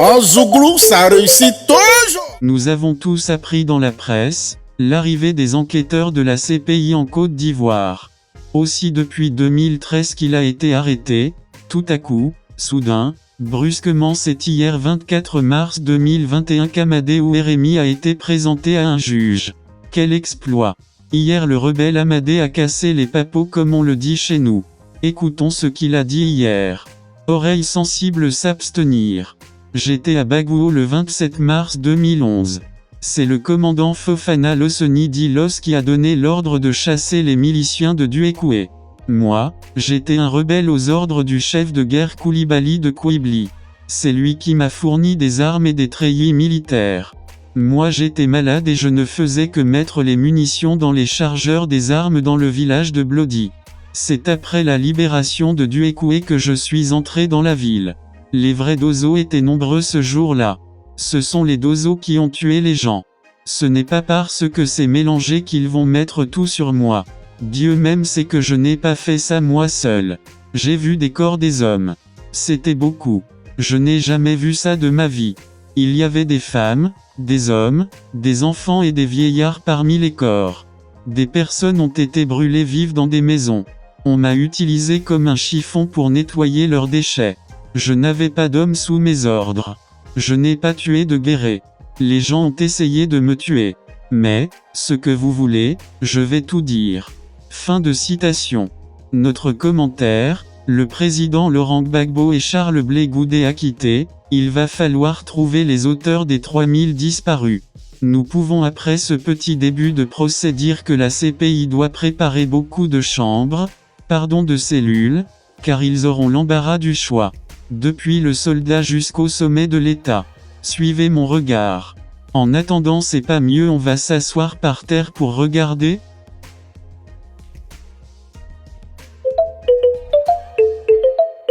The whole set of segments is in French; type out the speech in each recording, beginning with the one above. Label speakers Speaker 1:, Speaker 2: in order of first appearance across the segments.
Speaker 1: Oh Zouglou, ça réussit toujours.
Speaker 2: Nous avons tous appris dans la presse l'arrivée des enquêteurs de la CPI en Côte d'Ivoire. Aussi depuis 2013 qu'il a été arrêté, tout à coup, soudain, brusquement c'est hier 24 mars 2021 qu'Amadé Ouérémy a été présenté à un juge. Quel exploit! Hier le rebelle Amadé a cassé les papeaux comme on le dit chez nous. Écoutons ce qu'il a dit hier. Oreilles sensibles s'abstenir. J'étais à Bagouo le 27 mars 2011. C'est le commandant Fofana Lossoni Dilos qui a donné l'ordre de chasser les miliciens de Duékoué. Moi, j'étais un rebelle aux ordres du chef de guerre Koulibaly de Kouibli. C'est lui qui m'a fourni des armes et des treillis militaires. Moi j'étais malade et je ne faisais que mettre les munitions dans les chargeurs des armes dans le village de Blodi. C'est après la libération de Duékoué que je suis entré dans la ville. Les vrais dozos étaient nombreux ce jour-là. Ce sont les dozos qui ont tué les gens. Ce n'est pas parce que c'est mélangé qu'ils vont mettre tout sur moi. Dieu même sait que je n'ai pas fait ça moi seul. J'ai vu des corps des hommes. C'était beaucoup. Je n'ai jamais vu ça de ma vie. Il y avait des femmes, des hommes, des enfants et des vieillards parmi les corps. Des personnes ont été brûlées vives dans des maisons. On m'a utilisé comme un chiffon pour nettoyer leurs déchets. Je n'avais pas d'hommes sous mes ordres. Je n'ai pas tué de guéré. Les gens ont essayé de me tuer. Mais, ce que vous voulez, je vais tout dire. Fin de citation. Notre commentaire, le président Laurent Gbagbo et Charles Blé Goudé acquittés, il va falloir trouver les auteurs des 3000 disparus. Nous pouvons après ce petit début de procès dire que la CPI doit préparer beaucoup de chambres, de cellules, car ils auront l'embarras du choix. Depuis le soldat jusqu'au sommet de l'État. Suivez mon regard. En attendant c'est pas mieux on va s'asseoir par terre pour regarder?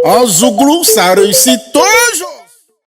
Speaker 1: Oh Zouglou, ça réussit toujours.